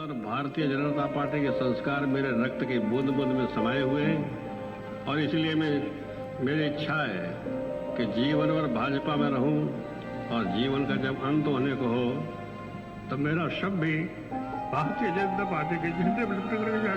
और भारतीय जनता पार्टी के संस्कार मेरे रक्त की बूंद बूंद में समाये हुए हैं और इसलिए मेरी इच्छा है कि जीवन भर भाजपा में रहूं और जीवन का जब अंत होने को हो तो मेरा शव भी भारतीय जनता पार्टी के झंडे पर लटक रहेगा।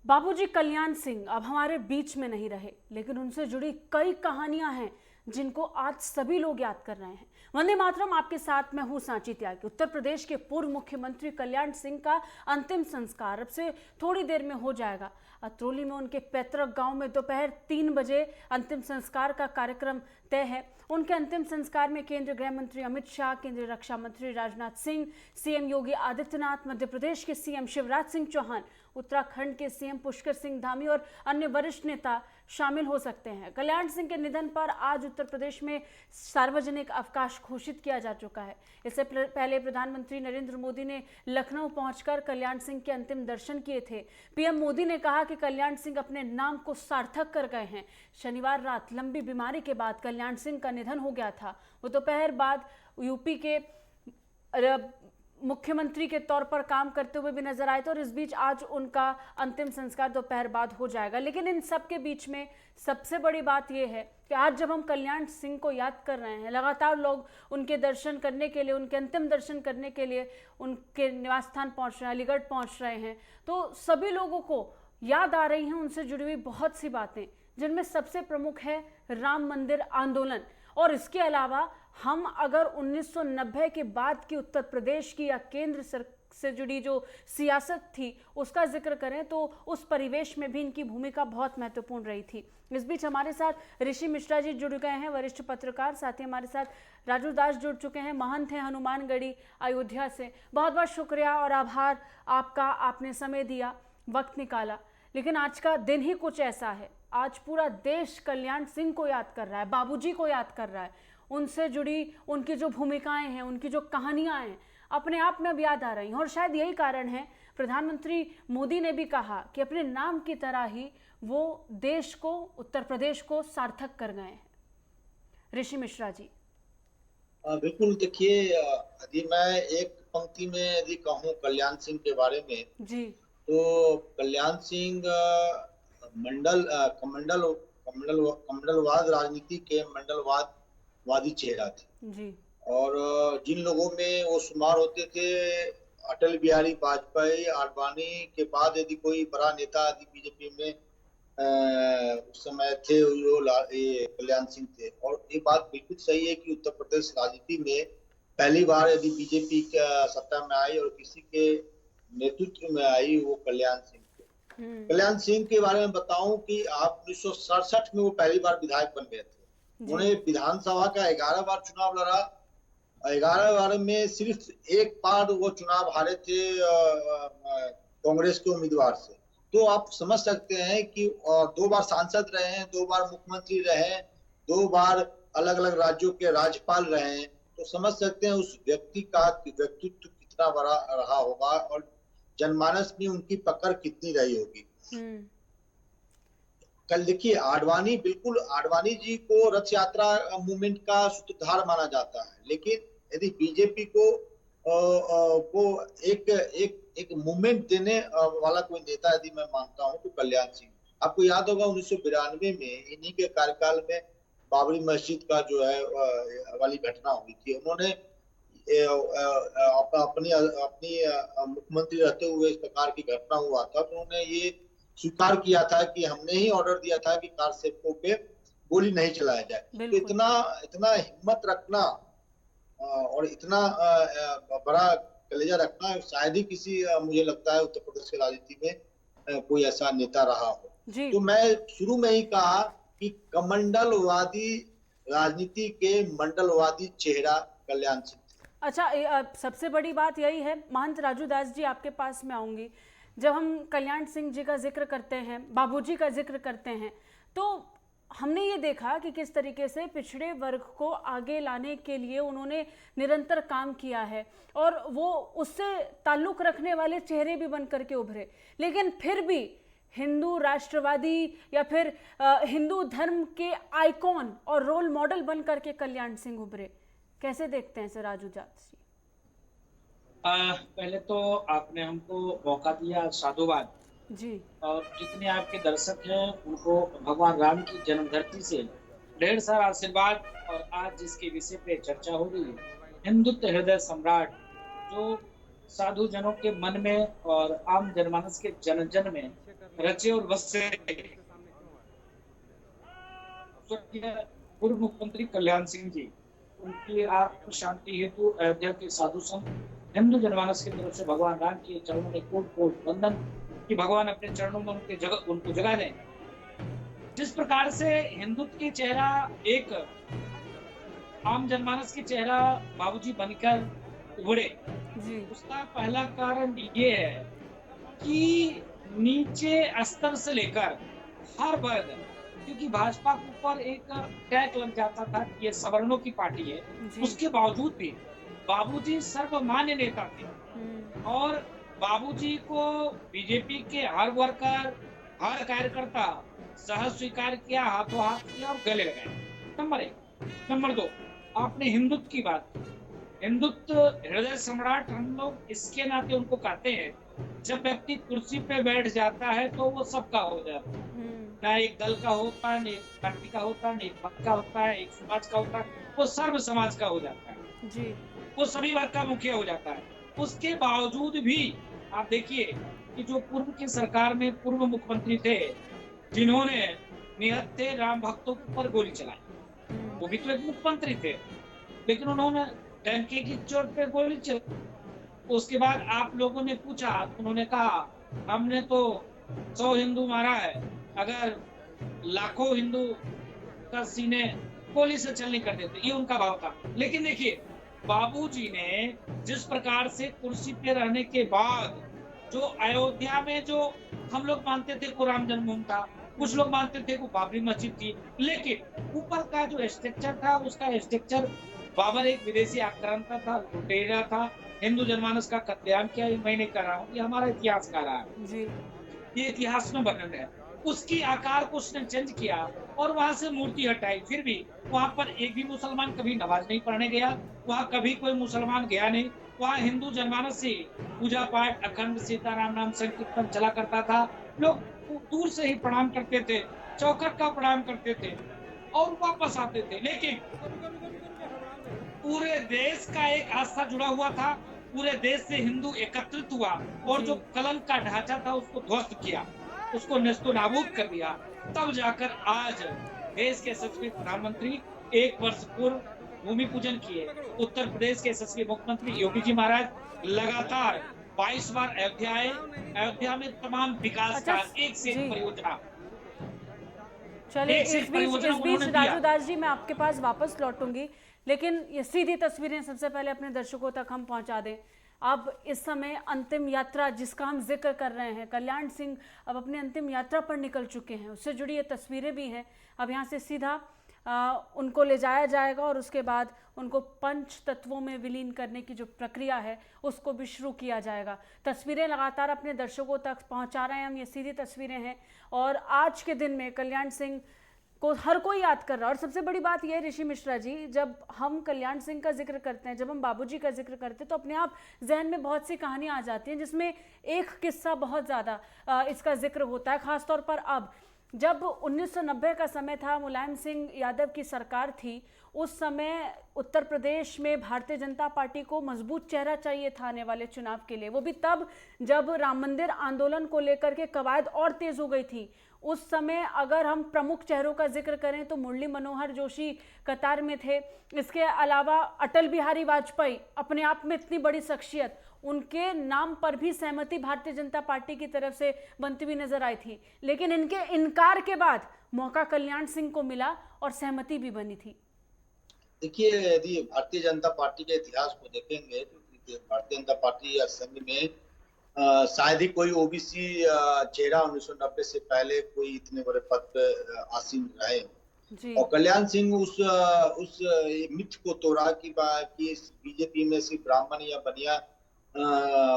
बाबूजी कल्याण सिंह अब हमारे बीच में नहीं रहे, लेकिन उनसे जुड़ी कई कहानियां हैं जिनको आज सभी लोग याद कर रहे हैं। वंदे मातरम, आपके साथ मैं हूं सांची त्यागी। उत्तर प्रदेश के पूर्व मुख्यमंत्री कल्याण सिंह का अंतिम संस्कार अब से थोड़ी देर में हो जाएगा। अतरौली में उनके पैतृक गांव में दोपहर 3 बजे अंतिम संस्कार का कार्यक्रम तय है। उनके अंतिम संस्कार में केंद्रीय गृह मंत्री अमित शाह, केंद्रीय रक्षा मंत्री राजनाथ सिंह, सीएम योगी आदित्यनाथ, मध्य प्रदेश के सीएम शिवराज सिंह चौहान, उत्तराखंड के सीएम पुष्कर सिंह धामी और अन्य वरिष्ठ नेता शामिल हो सकते हैं। कल्याण सिंह के निधन पर आज उत्तर प्रदेश में सार्वजनिक अवकाश घोषित किया जा चुका है। इससे पहले प्रधानमंत्री नरेंद्र मोदी ने लखनऊ पहुंचकर कल्याण सिंह के अंतिम दर्शन किए थे। पीएम मोदी ने कहा कि कल्याण सिंह अपने नाम को सार्थक कर गए हैं। शनिवार रात लंबी बीमारी के बाद कल्याण सिंह का निधन हो गया था। वो दोपहर बाद यूपी के मुख्यमंत्री के तौर पर काम करते हुए भी नजर आए थे और इस बीच आज उनका अंतिम संस्कार दोपहर बाद हो जाएगा। लेकिन इन सब के बीच में सबसे बड़ी बात यह है कि आज जब हम कल्याण सिंह को याद कर रहे हैं, लगातार लोग उनके दर्शन करने के लिए, उनके अंतिम दर्शन करने के लिए उनके निवास स्थान पहुंच रहे हैं, अलीगढ़ पहुंच रहे हैं, तो सभी लोगों को याद आ रही हैं उनसे जुड़ी हुई बहुत सी बातें, जिनमें सबसे प्रमुख है राम मंदिर आंदोलन। और इसके अलावा हम अगर 1990 के बाद की उत्तर प्रदेश की या केंद्र से जुड़ी जो सियासत थी उसका जिक्र करें तो उस परिवेश में भी इनकी भूमिका बहुत महत्वपूर्ण रही थी। इस बीच हमारे साथ ऋषि मिश्रा जी जुड़ गए हैं, वरिष्ठ पत्रकार। साथ ही हमारे साथ राजू दास जुड़ चुके हैं, महंत हैं हनुमानगढ़ी अयोध्या से। बहुत बहुत शुक्रिया और आभार आपका, आपने समय दिया, वक्त निकाला। लेकिन आज का दिन ही कुछ ऐसा है, आज पूरा देश कल्याण सिंह को याद कर रहा है, बाबूजी को याद कर रहा है। उनसे जुड़ी उनकी जो भूमिकाएं हैं, उनकी जो कहानियां हैं, अपने आप में अब याद आ रही हैं। और शायद यही कारण है, प्रधानमंत्री मोदी ने भी कहा कि अपने नाम की तरह ही वो देश को, उत्तर प्रदेश को सार्थक कर गए हैं। ऋषि मिश्रा जी। बिल्कुल, देखिए, यदि मैं एक पंक्ति में यदि कहूँ कल्याण सिंह के बारे में जी, तो कल्याण सिंह मंडलवाद राजनीति के मंडलवादी चेहरा थे जी, और जिन लोगों में वो शुमार होते थे, अटल बिहारी वाजपेयी, आडवाणी के बाद यदि कोई बड़ा नेता यदि बीजेपी में उस समय थे, वो कल्याण सिंह थे। और ये बात बिल्कुल सही है कि उत्तर प्रदेश राजनीति में पहली बार यदि बीजेपी का सत्ता में आई और किसी के नेतृत्व में आई, वो कल्याण सिंह थे। कल्याण सिंह के बारे में बताऊं कि आप 1967 में वो पहली बार विधायक बन गए थे। उन्होंने विधानसभा का 11 बार चुनाव लड़ा। 11 बार में सिर्फ एक बार वो चुनाव हारे थे कांग्रेस के उम्मीदवार से। तो आप समझ सकते हैं कि 2 बार सांसद रहे हैं, 2 बार मुख्यमंत्री रहे हैं, 2 बार अलग अलग राज्यों के राज्यपाल रहे हैं। तो समझ सकते हैं उस व्यक्ति का व्यक्तित्व कितना बड़ा रहा होगा और जनमानस में उनकी पकड़ कितनी रही होगी। कल देखिए, आडवाणी जी को रथ यात्रा मूवमेंट का सूत्रधार माना जाता है, लेकिन यदि बीजेपी को एक मूवमेंट देने वाला कोई नेता यदि मैं मानता हूं तो कल्याण सिंह। आपको याद होगा 1992 में इन्हीं के कार्यकाल में बाबरी मस्जिद का जो है वाली घटना हुई थी। उन्होंने अपनी मुख्यमंत्री रहते हुए इस प्रकार की घटना हुआ था, तो उन्होंने ये स्वीकार किया था कि हमने ही ऑर्डर दिया था कि कार सेवकों पे गोली नहीं चलाया जाए। तो इतना हिम्मत रखना और इतना बड़ा कलेजा रखना शायद ही किसी, मुझे लगता है उत्तर प्रदेश की राजनीति में कोई ऐसा नेता रहा हो। तो मैं शुरू में ही कहा कि कमंडलवादी राजनीति के मंडलवादी चेहरा कल्याण सिंह। अच्छा, सबसे बड़ी बात यही है, महंत राजू दास जी आपके पास में आऊंगी। जब हम कल्याण सिंह जी का जिक्र करते हैं, बाबूजी का जिक्र करते हैं, तो हमने ये देखा कि किस तरीके से पिछड़े वर्ग को आगे लाने के लिए उन्होंने निरंतर काम किया है और वो उससे ताल्लुक रखने वाले चेहरे भी बन करके उभरे। लेकिन फिर भी हिंदू राष्ट्रवादी या फिर हिंदू धर्म के आइकॉन और रोल मॉडल बन करके कल्याण सिंह उभरे। कैसे देखते हैं सर राजू जाट जी? पहले तो आपने हमको मौका दिया, साधुवाद। जी। और जितने आपके दर्शक हैं उनको भगवान राम की जन्मधरती से ढेर सारा आशीर्वाद। और आज जिसके विषय पे चर्चा हो रही है, हिंदुत्व हृदय सम्राट, जो साधु जनों के मन में और आम जनमानस के जन जन में रचे और बसे पूर्व मुख्यमंत्री कल्याण सिंह जी, उनकी आत्म शांति हेतु अयोध्या के साधु संत हिंदू जनमानस की तरफ से भगवान राम के चरणों में कोट कोट वंदन कि भगवान अपने चरणों में उनको जगह दें। जिस प्रकार से हिंदुत्व की चेहरा एक आम जनमानस की चेहरा बाबूजी बनकर उभरे, उसका पहला कारण ये है कि नीचे स्तर से लेकर हर वर्ग, क्योंकि भाजपा के ऊपर एक टैग लग जाता था कि ये सवर्णों की पार्टी है, उसके बावजूद भी बाबूजी सर्वमान्य नेता थे। और बाबूजी को बीजेपी के हर वर्कर, हर कार्यकर्ता सहज स्वीकार किया, हाथों हाथ किया और गले लगाए। नंबर 1। नंबर 2, आपने हिंदुत्व की बात, हिंदुत्व हृदय सम्राट हम लोग इसके नाते उनको कहते हैं, जब व्यक्ति कुर्सी पे बैठ जाता है तो वो सबका हो जाता है, ना एक दल का होता है, ना एक पार्टी का होता है, ना एक मत का होता है, एक समाज का होता है, वो सर्व समाज का हो जाता है जी। वो सभी वर्ग का मुखिया हो जाता है। उसके बावजूद भी आप देखिए कि जो पूर्व की सरकार में पूर्व मुख्यमंत्री थे, जिन्होंने निहत्थे राम भक्तों पर गोली चलाई, वो भी तो एक मुख्यमंत्री थे, लेकिन उन्होंने डंके की चोट पे गोली चलाई। उसके बाद आप लोगों ने पूछा, उन्होंने कहा हमने तो 100 हिंदू मारा है, अगर लाखों हिंदू का सीने गोली से चल नहीं कर देते, ये उनका भाव था। लेकिन देखिए बाबूजी ने जिस प्रकार से कुर्सी पे रहने के बाद जो अयोध्या में जो हम लोग मानते थे को राम जन्मभूमि था, कुछ लोग मानते थे को बाबरी मस्जिद थी, लेकिन ऊपर का जो स्ट्रक्चर था उसका स्ट्रक्चर बाबर एक विदेशी आक्रांता था, लुटेरा था, हिंदू जनमानस का कत्लेआम किया। मैं नहीं कर रहा हूँ, ये हमारा इतिहास कह रहा है जी। ये इतिहास में वर्णन है। उसकी आकार को उसने चेंज किया और वहां से मूर्ति हटाई। फिर भी वहां पर एक भी मुसलमान कभी नमाज नहीं पढ़ने गया, वहां कभी कोई मुसलमान गया नहीं। वहां हिंदू जनमानस से पूजा पाठ, अखंड सीताराम नाम संकीर्तन चला करता था। लोग दूर से ही प्रणाम करते थे, चौखट का प्रणाम करते थे और वापस आते थे। लेकिन पूरे देश का एक आस्था जुड़ा हुआ था, पूरे देश से हिंदू एकत्रित हुआ और जो कलंक का ढांचा था उसको ध्वस्त किया, उसको नेस्तनाबूद कर दिया। तब जाकर आज देश के यशस्वी प्रधानमंत्री 1 वर्ष पूर्व भूमि पूजन किए। उत्तर प्रदेश के यशस्वी मुख्यमंत्री योगी जी महाराज लगातार 22 बार अयोध्या आए। अयोध्या में तमाम विकास का एक से एक परियोजना। चलिए इस बीच राजू दास जी मैं आपके पास वापस लौटूंगी, लेकिन ये सीधी तस्वीरें सबसे पहले अपने दर्शकों तक हम पहुंचा दें। अब इस समय अंतिम यात्रा जिसका हम जिक्र कर रहे हैं, कल्याण सिंह अब अपनी अंतिम यात्रा पर निकल चुके हैं, उससे जुड़ी ये तस्वीरें भी हैं। अब यहाँ से सीधा उनको ले जाया जाएगा और उसके बाद उनको पंच तत्वों में विलीन करने की जो प्रक्रिया है उसको भी शुरू किया जाएगा। तस्वीरें लगातार अपने दर्शकों तक पहुँचा रहे हैं हम, ये सीधी तस्वीरें हैं और आज के दिन में कल्याण सिंह को हर कोई याद कर रहा है। और सबसे बड़ी बात यह है ऋषि मिश्रा जी, जब हम कल्याण सिंह का जिक्र करते हैं, जब हम बाबूजी का जिक्र करते हैं तो अपने आप जहन में बहुत सी कहानियां आ जाती हैं, जिसमें एक किस्सा बहुत ज़्यादा इसका जिक्र होता है। ख़ासतौर पर अब जब 1990 का समय था, मुलायम सिंह यादव की सरकार थी, उस समय उत्तर प्रदेश में भारतीय जनता पार्टी को मजबूत चेहरा चाहिए था आने वाले चुनाव के लिए। वो भी तब जब राम मंदिर आंदोलन को लेकर के कवायद और तेज हो गई थी। उस समय अगर हम प्रमुख चेहरों का जिक्र करें तो मुरली मनोहर जोशी कतार में थे। इसके अलावा अटल बिहारी वाजपेयी अपने आप में इतनी बड़ी शख्सियत, उनके नाम पर भी सहमति भारतीय जनता पार्टी की तरफ से बनती हुई नजर आई थी। लेकिन इनके इनकार के बाद मौका कल्याण सिंह को मिला और सहमति भी बनी थी। देखिए, यदि भारतीय जनता पार्टी के इतिहास को देखेंगे तो भारतीय जनता पार्टी असम में शायद ही कोई ओबीसी चेहरा 1990 से पहले कोई इतने बड़े पद पे आसीन रहे हो। और कल्याण सिंह उस मिथ को तोड़ा कि बीजेपी में सिर्फ ब्राह्मण या बनिया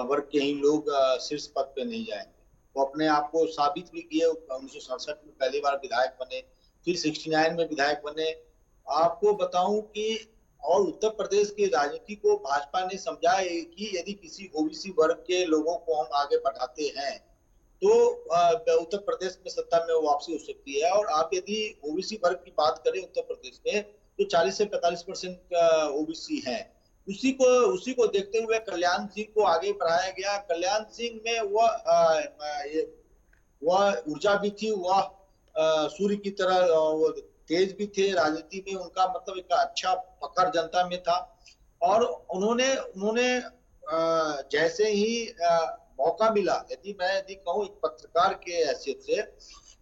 वर्ग के ही लोग शीर्ष पद पे नहीं जाएंगे। वो अपने आप को साबित भी किए। 1967 में पहली बार विधायक बने, फिर 69 में विधायक बने। आपको बताऊं कि और उत्तर प्रदेश की राजनीति को भाजपा ने समझा है कि यदि किसी ओबीसी वर्ग के लोगों को हम आगे बढ़ाते हैं तो उत्तर प्रदेश में सत्ता में वापसी हो सकती है। और आप यदि ओबीसी वर्ग की बात करें उत्तर प्रदेश में तो 40 से 45% ओबीसी हैं। उसी को देखते हुए कल्याण सिंह को आगे बढ़ाया गया। कल्याण सिंह में वह ऊर्जा भी थी, वह सूर्य की तरह वो तेज भी थे। राजनीति में उनका मतलब एक अच्छा पकड़ जनता में था। और उन्होंने जैसे ही मौका मिला, यदि कहूँ एक पत्रकार के हैसियत से,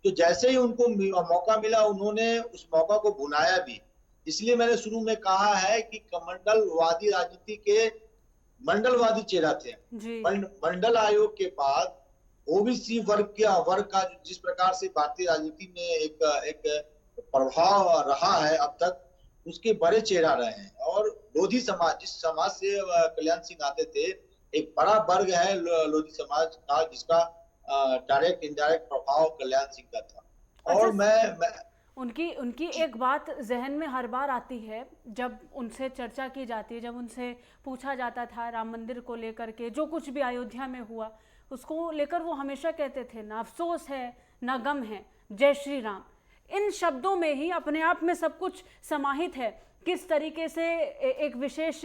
तो जैसे ही उनको मौका मिला उन्होंने उस मौका को भुनाया भी। इसलिए मैंने शुरू में कहा है कि मंडलवादी राजनीति के मंडलवादी चेहरा थे। मंडल आयोग के बाद ओबीसी वर्ग का जिस प्रकार से भारतीय राजनीति में एक प्रभाव रहा है अब तक, उसके बड़े चेहरा रहे हैं। और लोधी समाज, जिस समाज से कल्याण सिंह आते थे, एक बड़ा वर्ग है लोधी समाज का, जिसका डायरेक्ट इनडायरेक्ट प्रभाव कल्याण सिंह का था। और मैं उनकी एक बात जहन में हर बार आती है जब उनसे चर्चा की जाती है, जब उनसे पूछा जाता था राम मंदिर को लेकर के, जो कुछ भी अयोध्या में हुआ उसको लेकर वो हमेशा कहते थे ना अफसोस है ना गम है, जय श्री राम। इन शब्दों में ही अपने आप में सब कुछ समाहित है। किस तरीके से एक विशेष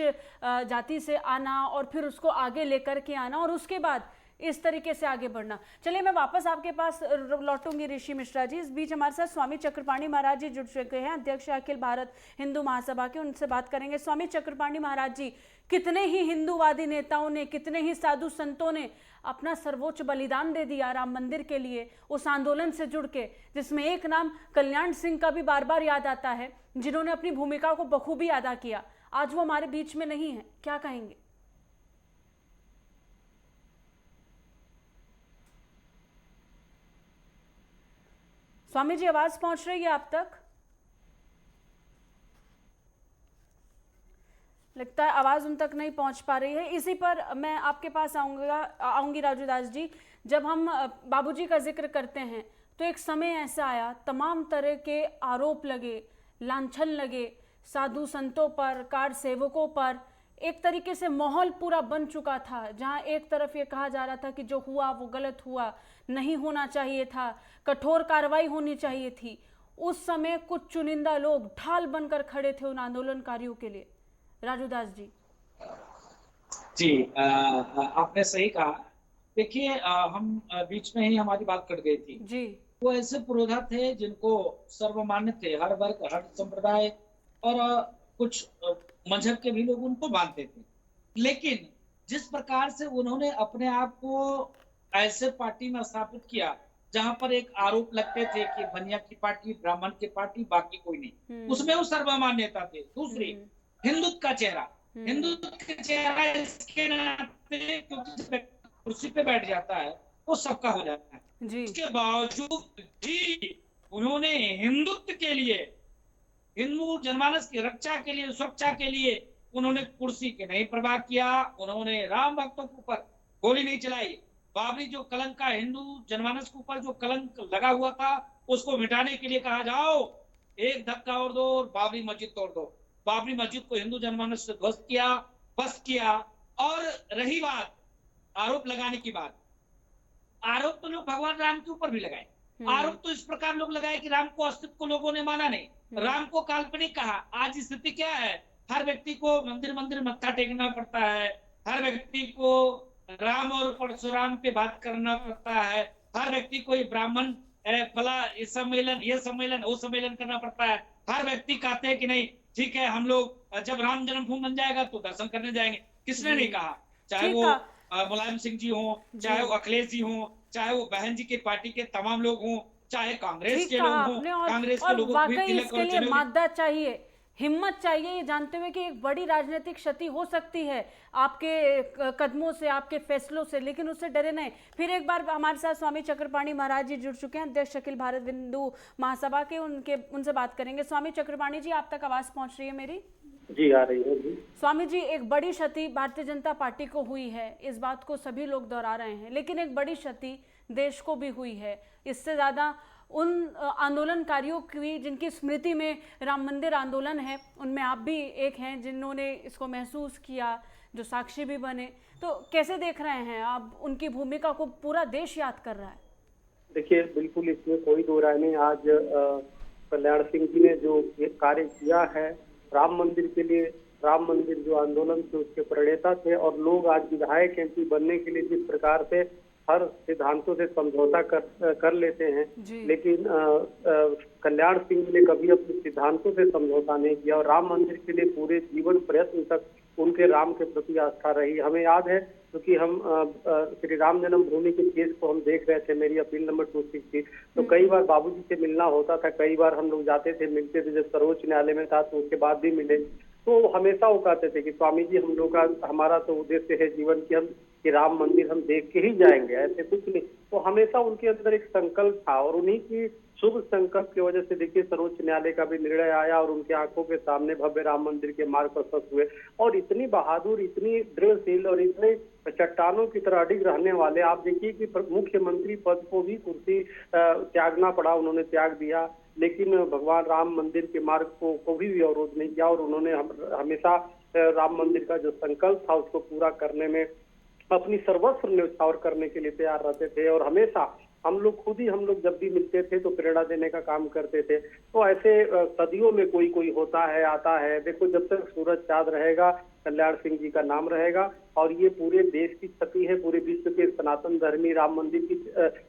जाति से आना और फिर उसको आगे लेकर के आना और उसके बाद इस तरीके से आगे बढ़ना। चलिए मैं वापस आपके पास लौटूंगी ऋषि मिश्रा जी। इस बीच हमारे साथ स्वामी चक्रपाणी महाराज जी जुड़ चुके हैं, अध्यक्ष अखिल भारत हिंदू महासभा के, उनसे बात करेंगे। स्वामी चक्रपाणी महाराज जी, कितने ही हिंदूवादी नेताओं ने, कितने ही साधु संतों ने अपना सर्वोच्च बलिदान दे दिया राम मंदिर के लिए, उस आंदोलन से जुड़ के, जिसमें एक नाम कल्याण सिंह का भी बार बार याद आता है, जिन्होंने अपनी भूमिका को बखूबी अदा किया। आज वो हमारे बीच में नहीं है, क्या कहेंगे? स्वामी जी आवाज पहुंच रही है आप तक? लगता है आवाज उन तक नहीं पहुंच पा रही है। इसी पर मैं आपके पास आऊंगी राजू दास जी। जब हम बाबूजी का जिक्र करते हैं तो एक समय ऐसा आया, तमाम तरह के आरोप लगे, लांछन लगे साधु संतों पर, कार सेवकों पर। एक तरीके से माहौल पूरा बन चुका था, जहां एक तरफ ये कहा जा रहा था कि जो हुआ वो गलत हुआ, नहीं होना चाहिए था, कठोर कार्रवाई होनी चाहिए थी। उस समय कुछ चुनिंदा लोग ढाल बनकर खड़े थे उन आंदोलनकारियों के लिए। राजू दास जी। आपने सही कहा। देखिए, हम बीच में ही हमारी बात कट गई थी जी। वो ऐसे पुरोधा थे जिनको सर्वमान्य थे, हर वर्ग, हर संप्रदाय और कुछ मजहब के भी लोग उनको मानते थे। लेकिन जिस प्रकार से उन्होंने अपने आप को ऐसे पार्टी में स्थापित किया जहां पर एक आरोप लगते थे कि बनिया की पार्टी, ब्राह्मण की पार्टी, बाकी कोई नहीं, उसमें वो सर्वमान्यता थे। दूसरी, हिंदुत्व का चेहरा, हिंदुत्व का चेहरा इसके नाते क्योंकि कुर्सी पे बैठ जाता है वो सबका हो जाता है जी। इसके बावजूद भी उन्होंने हिंदुत्व के लिए, हिंदू जनमानस की रक्षा के लिए, सुरक्षा के लिए उन्होंने कुर्सी के नहीं परवाह किया। उन्होंने राम भक्तों के ऊपर गोली नहीं चलाई। बाबरी जो कलंक का, हिंदू जनमानस के ऊपर जो कलंक लगा हुआ था, उसको मिटाने के लिए कहा जाओ एक धक्का और दो और बाबरी मस्जिद तोड़ दो। बाबरी मस्जिद को हिंदू जनमानस से ध्वस्त किया, बस किया। और रही बात आरोप लगाने की बात, आरोप तो लोग भगवान राम के ऊपर भी लगाए। आरोप तो इस प्रकार लोग लगाए कि राम को अस्तित्व को लोगों ने माना नहीं, राम को काल्पनिक कहा। आज स्थिति क्या है? हर व्यक्ति को मंदिर मंदिर मत्था टेकना पड़ता है, हर व्यक्ति को राम और परशुराम पे बात करना पड़ता है, हर व्यक्ति को ब्राह्मण फला सम्मेलन, ये सम्मेलन, वो सम्मेलन करना पड़ता है। हर व्यक्ति कहते हैं कि नहीं ठीक है, हम लोग जब राम जन्मभूमि बन जाएगा तो दर्शन करने जाएंगे। किसने नहीं कहा? चाहे वो मुलायम सिंह जी हो, चाहे वो अखिलेश जी हो, चाहे वो बहन जी के पार्टी के तमाम लोग हों, चाहे कांग्रेस के लोग हों, कांग्रेस के लोगों को भी इसके लिए मादा चाहिए, हिम्मत चाहिए, ये जानते हुए कि एक बड़ी राजनीतिक क्षति हो सकती है आपके कदमों से, आपके फैसलों से, लेकिन उससे डरे नहीं। फिर एक बार हमारे साथ स्वामी चक्रपाणी महाराज जी जुड़ चुके हैं, अध्यक्ष अखिल भारत हिंदू महासभा के, उनसे बात करेंगे। स्वामी चक्रपाणी जी, आप तक आवाज पहुंच रही है मेरी? जी आ रही है जी। स्वामी जी, एक बड़ी क्षति भारतीय जनता पार्टी को हुई है, इस बात को सभी लोग दोहरा रहे हैं, लेकिन एक बड़ी क्षति देश को भी हुई है, इससे ज़्यादा उन आंदोलनकारियों की जिनकी स्मृति में राम मंदिर आंदोलन है, उनमें आप भी एक हैं जिन्होंने इसको महसूस किया, जो साक्षी भी बने। तो कैसे देख रहे हैं आप, उनकी भूमिका को पूरा देश याद कर रहा है? देखिए, बिल्कुल इसमें कोई दो राय नहीं। आज कल्याण सिंह जी ने जो ये कार्य किया है राम मंदिर के लिए, राम मंदिर जो आंदोलन थे उसके प्रणेता थे, और लोग आज विधायक एमपी बनने के लिए जिस प्रकार से हर सिद्धांतों से समझौता कर लेते हैं, लेकिन कल्याण सिंह ने कभी अपने सिद्धांतों से समझौता नहीं किया और राम मंदिर के लिए पूरे जीवन प्रयत्न तक उनके राम के प्रति आस्था रही। हमें याद है क्योंकि हम श्री राम जन्मभूमि के केस को हम देख रहे थे, मेरी अपील नंबर 260 तो कई बार बाबूजी से मिलना होता था, कई बार हम लोग जाते थे, मिलते थे। जब सर्वोच्च न्यायालय में था तो उसके बाद भी मिले, तो हमेशा वो कहते थे कि स्वामी जी, हम लोग का हमारा तो उद्देश्य है जीवन की कि राम मंदिर हम देख के ही जाएंगे, ऐसे कुछ नहीं। तो हमेशा उनके अंदर एक संकल्प था और उन्हीं की शुभ संकल्प की वजह से देखिए सर्वोच्च न्यायालय का भी निर्णय आया और उनके आंखों के सामने भव्य राम मंदिर के मार्ग प्रशस्त हुए। और इतनी बहादुर, इतनी दृढ़शील और इतने चट्टानों की तरह अडिग रहने वाले, आप देखिए कि मुख्यमंत्री पद को भी कुर्सी त्यागना पड़ा, उन्होंने त्याग दिया, लेकिन भगवान राम मंदिर के मार्ग को भी अवरोध नहीं किया और उन्होंने हमेशा राम मंदिर का जो संकल्प था उसको पूरा करने में अपनी सर्वस्व न्यौछावर करने के लिए तैयार रहते थे। और हमेशा हम लोग जब भी मिलते थे तो प्रेरणा देने का काम करते थे। तो ऐसे सदियों में कोई होता है, आता है। देखो, जब तक सूरज चाँद रहेगा कल्याण सिंह जी का नाम रहेगा, और ये पूरे देश की क्षति है, पूरे विश्व के सनातन धर्मी राम मंदिर की,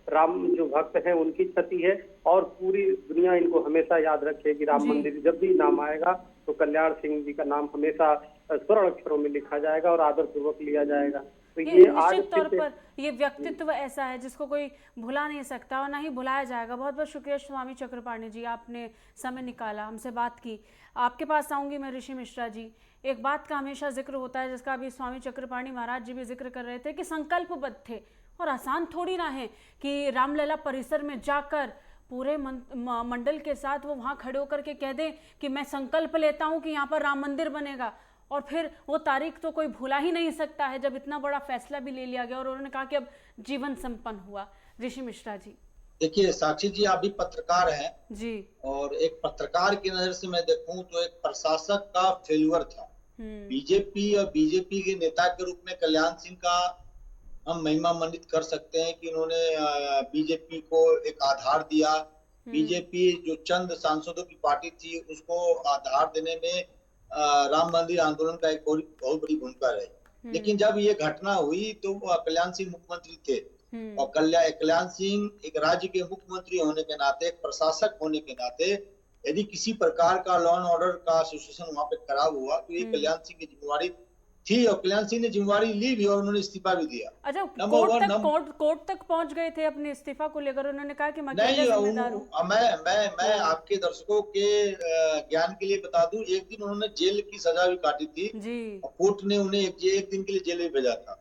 राम जो भक्त हैं उनकी क्षति है, और पूरी दुनिया इनको हमेशा याद रखेगी। राम मंदिर जब भी नाम आएगा तो कल्याण सिंह जी का नाम हमेशा स्वर्ण अक्षरों में लिखा जाएगा और आदर पूर्वक लिया जाएगा। तो ये निश्चित तौर पर ये व्यक्तित्व ऐसा है जिसको कोई भुला नहीं सकता और ना ही भुलाया जाएगा। बहुत बहुत शुक्रिया स्वामी चक्रपाणी जी, आपने समय निकाला, हमसे बात की। आपके पास आऊंगी मैं ऋषि मिश्रा जी। एक बात का हमेशा जिक्र होता है, जिसका अभी स्वामी चक्रपाणी महाराज जी भी जिक्र कर रहे थे, कि संकल्पबद्ध थे, और आसान थोड़ी ना है कि रामलला परिसर में जाकर पूरे मंडल के साथ वो वहाँ खड़े होकर के कह दें कि मैं संकल्प लेता हूँ कि यहाँ पर राम मंदिर बनेगा, और फिर वो तारीख तो कोई भूला ही नहीं सकता है जब इतना बड़ा फैसला भी ले लिया गया और उन्होंने कहा कि अब जीवन संपन्न हुआ। ऋषि मिश्रा जी, देखिए साक्षी जी, आप भी पत्रकार हैं जी, और एक पत्रकार की नजर से मैं देखूं तो एक प्रशासक का फेल्यूर था। बीजेपी और बीजेपी के नेता के रूप में कल्याण सिंह का हम महिमा मंडित कर सकते हैं कि उन्होंने बीजेपी को एक आधार दिया। बीजेपी जो चंद सांसदों की पार्टी थी उसको आधार देने में राम मंदिर आंदोलन का एक बहुत बड़ी भूमिका रही। लेकिन जब ये घटना हुई तो कल्याण सिंह मुख्यमंत्री थे, और कल्याण सिंह एक राज्य के मुख्यमंत्री होने के नाते, एक प्रशासक होने के नाते, यदि किसी प्रकार का लॉ एंड ऑर्डर का सिचुएशन वहां पे खराब हुआ तो ये कल्याण सिंह की जिम्मेवारी थी, और कल्याण सिंह ने जिम्मेवारी ली भी और उन्होंने इस्तीफा भी दिया। अच्छा, कोर्ट तक पहुंच गए थे अपने इस्तीफा को लेकर, उन्होंने कहा कि मैं जिम्मेदार हूं। मैं आपके दर्शकों के ज्ञान के लिए बता दूं, एक दिन उन्होंने जेल की सजा भी काटी थी और कोर्ट ने उन्हें एक दिन के लिए जेल में भेजा था।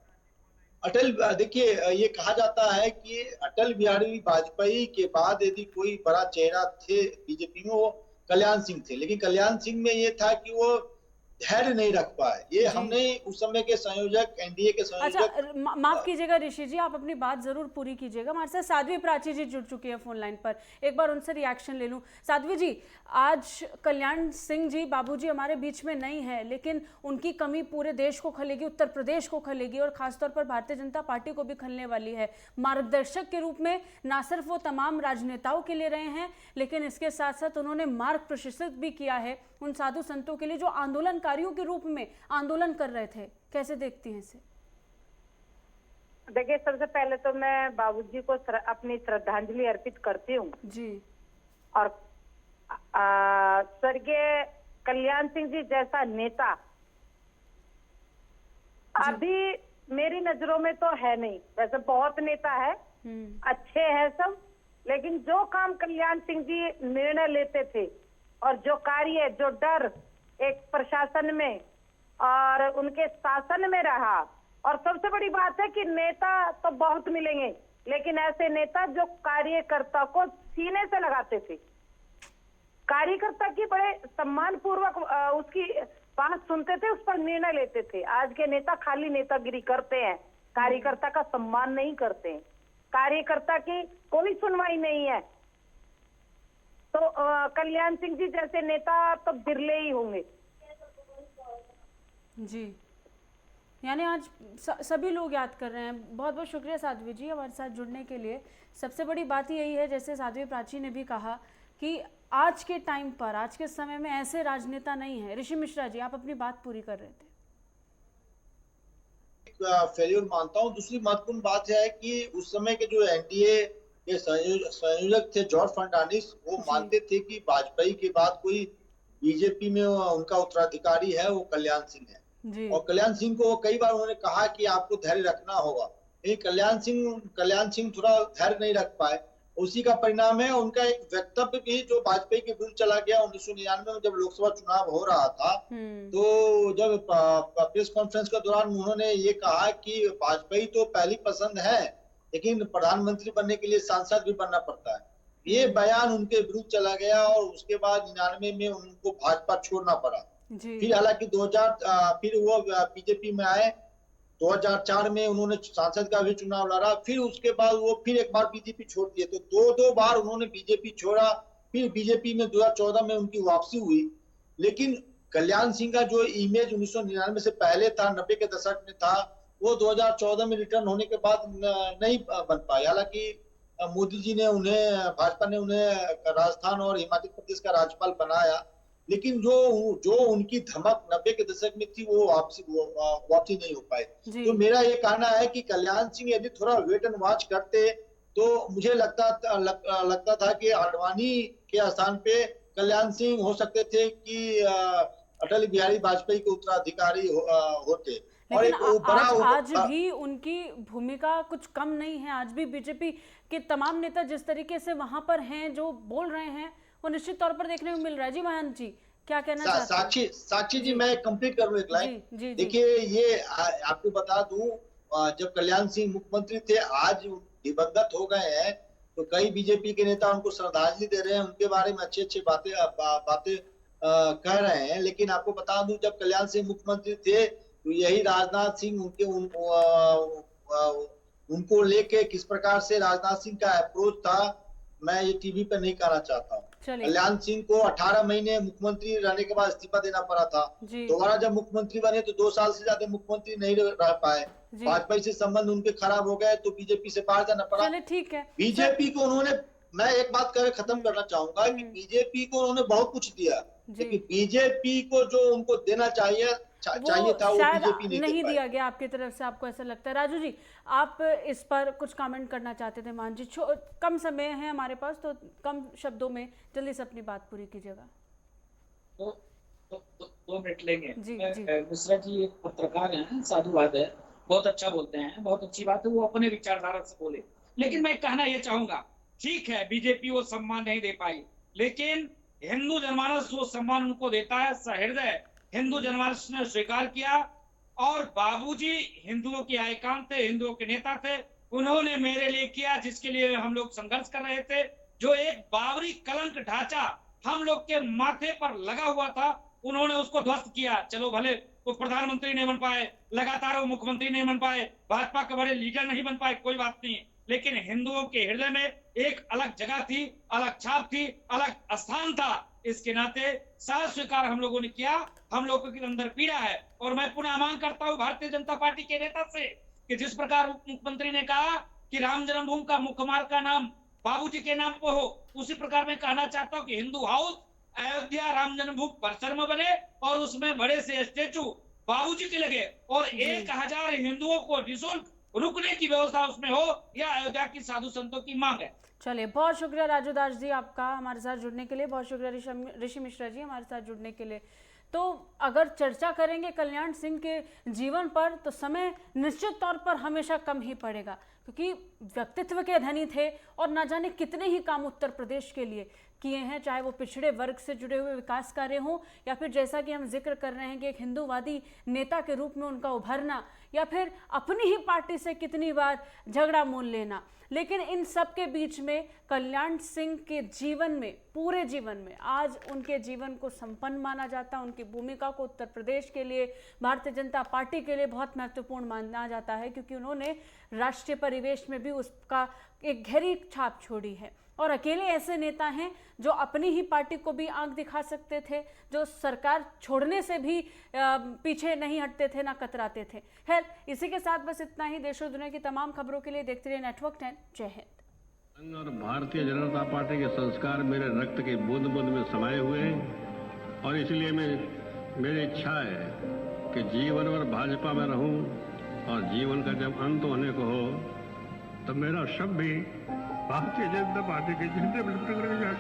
देखिए, ये कहा जाता है कि अटल बिहारी वाजपेयी के बाद यदि कोई बड़ा चेहरा थे बीजेपी में, वो कल्याण सिंह थे। लेकिन कल्याण सिंह में ये था कि वो धैर्य नहीं रख पाए। ये हमने उस समय के संयोजक, एनडीए के संयोजक। अच्छा, माफ कीजिएगा ऋषि जी, आप अपनी बात जरूर पूरी कीजिएगा। हमारे साथ साध्वी प्राची जी जुड़ चुकी है फोन लाइन पर, एक बार उनसे रिएक्शन ले लूं। साध्वी जी, आज कल्याण सिंह जी बाबूजी हमारे बीच में नहीं है, लेकिन उनकी कमी पूरे देश को खलेगी, उत्तर प्रदेश को खलेगी, और खासतौर पर भारतीय जनता पार्टी को भी खलने वाली है। मार्गदर्शक के रूप में ना सिर्फ वो तमाम राजनेताओं के लिए रहे हैं, लेकिन इसके साथ साथ उन्होंने मार्ग प्रशस्त भी किया है उन साधु संतों के लिए जो आंदोलनकारियों के रूप में आंदोलन कर रहे थे। कैसे देखती हैं इसे? देखिए, सबसे पहले तो मैं बाबूजी को अपनी श्रद्धांजलि अर्पित करती हूँ जी। और स्वर्गीय कल्याण सिंह जी जैसा नेता अभी मेरी नजरों में तो है नहीं। वैसे बहुत नेता है, अच्छे हैं सब, लेकिन जो काम कल्याण सिंह जी निर्णय लेते थे और जो कार्य, जो डर एक प्रशासन में और उनके शासन में रहा, और सबसे बड़ी बात है कि नेता तो बहुत मिलेंगे, लेकिन ऐसे नेता जो कार्यकर्ता को सीने से लगाते थे, कार्यकर्ता की बड़े सम्मान पूर्वक उसकी बात सुनते थे, उस पर निर्णय लेते थे। आज के नेता खाली नेतागिरी करते हैं, कार्यकर्ता का सम्मान नहीं करते हैं। कार्यकर्ता की कोई सुनवाई नहीं है। तो कल्याण सिंह जी जैसे नेता तो बिरले ही होंगे। जी, यानी आज सभी लोग याद कर रहे हैं। बहुत बहुत शुक्रिया साध्वी जी हमारे साथ जुड़ने के लिए। सबसे बड़ी बात यही है, जैसे साध्वी प्राची ने भी कहा कि आज के टाइम पर, आज के समय में ऐसे राजनेता नहीं है। ऋषि मिश्रा जी, आप अपनी बात पूरी कर रहे थे। फेल्यूर मानता हूँ। दूसरी महत्वपूर्ण बात यह है कि उस समय के जो एनडीए के संयोजक थे जॉर्ज फर्नांडिस, वो मानते थे कि वाजपेयी के बाद कोई बीजेपी में उनका उत्तराधिकारी है वो कल्याण सिंह है। और कल्याण सिंह को कई बार उन्होंने कहा कि आपको धैर्य रखना होगा, लेकिन कल्याण सिंह थोड़ा धैर्य नहीं रख पाए। उसी का परिणाम है उनका एक वक्तव्य भी जो वाजपेयी के विरुद्ध चला गया 1999 में जब लोकसभा चुनाव हो रहा था। तो जब प्रेस कॉन्फ्रेंस के दौरान उन्होंने ये कहा कि वाजपेयी तो पहली पसंद है, लेकिन प्रधानमंत्री बनने के लिए सांसद भी बनना पड़ता है। ये बयान उनके विरुद्ध चला गया और उसके बाद 99 में उनको भाजपा छोड़ना पड़ा। फिर हालांकि 2000 फिर वो बीजेपी में आए। 2004 में उन्होंने सांसद का भी चुनाव लड़ा। फिर उसके बाद वो फिर एक बार बीजेपी छोड़ दिए। तो दो बार उन्होंने बीजेपी छोड़ा। फिर बीजेपी में 2014 में उनकी वापसी हुई। लेकिन कल्याण सिंह का जो इमेज 1999 से पहले था, 90 के दशक में था, वो 2014 में रिटर्न होने के बाद नहीं बन पाए। हालांकि मोदी जी ने उन्हें, भाजपा ने उन्हें राजस्थान और हिमाचल प्रदेश का राज्यपाल बनाया, लेकिन जो उनकी धमक 90 के दशक में थी वो वापसी नहीं हो पाई। तो मेरा ये कहना है कि कल्याण सिंह यदि थोड़ा वेट एंड वॉच करते तो मुझे लगता था कि आडवाणी के स्थान पे कल्याण सिंह हो सकते थे कि अटल बिहारी वाजपेयी के उत्तराधिकारी होते। और लेकिन आज भी उनकी भूमिका कुछ कम नहीं है। आज भी बीजेपी के तमाम नेता जिस तरीके से वहां पर हैं, जो बोल रहे हैं, वो निश्चित तौर पर देखने को मिल रहा है। जी महंत जी, क्या कहना चाहते हैं? साक्षी जी, मैं कंप्लीट करूं एक लाइन। देखिए, ये आपको बता दूं, जब कल्याण सिंह मुख्यमंत्री थे, आज दिवंगत हो गए हैं, तो कई बीजेपी के नेता उनको श्रद्धांजलि दे रहे हैं, उनके बारे में अच्छी बातें कह रहे हैं। लेकिन आपको बता दूं, जब कल्याण सिंह मुख्यमंत्री थे तो यही राजनाथ सिंह उनको लेके किस प्रकार से राजनाथ सिंह का अप्रोच था, मैं ये टीवी पे नहीं कहना चाहता हूँ। कल्याण सिंह को 18 महीने मुख्यमंत्री रहने के बाद इस्तीफा देना पड़ा था। दोबारा जब मुख्यमंत्री बने तो 2 साल से ज्यादा मुख्यमंत्री नहीं रह पाए। वाजपेयी से संबंध उनके खराब हो गए तो बीजेपी से बाहर जाना पड़ा। ठीक है, बीजेपी को उन्होंने, मैं एक बात कर खत्म करना चाहूंगा कि बीजेपी को उन्होंने बहुत कुछ दिया, लेकिन बीजेपी को जो उनको देना चाहिए था वो बीजेपी नहीं दिया गया आपकी तरफ से, आपको ऐसा लगता है? राजू जी, आप इस पर कुछ कमेंट करना चाहते थे? मान जी, कम समय है हमारे पास, तो कम शब्दों में जल्दी से अपनी बात पूरी कीजिएगा। तो 2 मिनट लेंगे। मिश्रा जी एक पत्रकार हैं, साधुवाद है, बहुत अच्छा बोलते हैं, बहुत अच्छी बात है, वो अपने विचारधारा से बोले। लेकिन मैं कहना ये चाहूंगा, ठीक है बीजेपी वो सम्मान नहीं दे पाई, लेकिन हिंदू जनमानस वो सम्मान उनको देता है। सहृदय हिंदू जनमानस ने स्वीकार किया। और बाबूजी हिंदुओं के आइकॉन थे, हिंदुओं के नेता थे, उन्होंने मेरे लिए किया जिसके लिए हम लोग संघर्ष कर रहे थे। जो एक बाबरी कलंक ढांचा हम लोग के माथे पर लगा हुआ था, उन्होंने उसको ध्वस्त किया। चलो भले वो प्रधानमंत्री नहीं बन पाए, लगातार वो मुख्यमंत्री नहीं बन पाए, भाजपा के बड़े लीडर नहीं बन पाए, कोई बात नहीं, लेकिन हिंदुओं के हृदय में एक अलग जगह थी, अलग छाप थी, अलग स्थान था। इसके नाते साथ स्वीकार हम लोगों ने किया। हम लोगों के अंदर पीड़ा है। और मैं पुनः मांग करता हूं भारतीय जनता पार्टी के नेता से कि जिस प्रकार मुख्यमंत्री ने कहा कि राम जन्मभूमि का मुख्य मार्ग का नाम बाबूजी के नाम पर हो, उसी प्रकार मैं कहना चाहता हूं कि हिंदू हाउस अयोध्या राम जन्मभूमि परिसर में बने और उसमें बड़े से स्टेचू बाबूजी के लगे और 1000 हिंदुओं को निःशुल्क रुकने की व्यवस्था उसमें हो, यह अयोध्या की साधु संतों की मांग है। चलिए, बहुत शुक्रिया राजू दास जी आपका हमारे साथ जुड़ने के लिए, बहुत शुक्रिया ऋषि मिश्रा जी हमारे साथ जुड़ने के लिए। तो अगर चर्चा करेंगे कल्याण सिंह के जीवन पर तो समय निश्चित तौर पर हमेशा कम ही पड़ेगा, क्योंकि व्यक्तित्व के धनी थे और ना जाने कितने ही काम उत्तर प्रदेश के लिए किए हैं, चाहे वो पिछड़े वर्ग से जुड़े हुए विकास कार्य हों या फिर जैसा कि हम जिक्र कर रहे हैं कि एक हिंदूवादी नेता के रूप में उनका उभरना, या फिर अपनी ही पार्टी से कितनी बार झगड़ा मोल लेना। लेकिन इन सब के बीच में कल्याण सिंह के जीवन में, पूरे जीवन में आज उनके जीवन को संपन्न माना जाता है। उनकी भूमिका को उत्तर प्रदेश के लिए, भारतीय जनता पार्टी के लिए बहुत महत्वपूर्ण माना जाता है, क्योंकि उन्होंने राष्ट्रीय परिवेश में भी भी उसका एक गहरी छाप छोड़ी है। और अकेले ऐसे नेता हैं जो अपनी ही पार्टी को भी आंख दिखा सकते थे, जो सरकार छोड़ने से भी पीछे नहीं हटते थे, ना कतराते थे। खैर, इसी के साथ बस इतना ही। देश और दुनिया की तमाम खबरों के लिए देखते रहिए नेटवर्क 10। जय हिंद। संघ और भारतीय जनता पार्टी के संस्कार मेरे रक्त के बूंद बूंद में समाये हुए हैं और इसलिए मेरी इच्छा है कि जीवन भर भाजपा में रहूं और जीवन का जब अंत होने को हो तो मेरा शव भी भारतीय जनता पार्टी के झंडे में लटक रह जाए।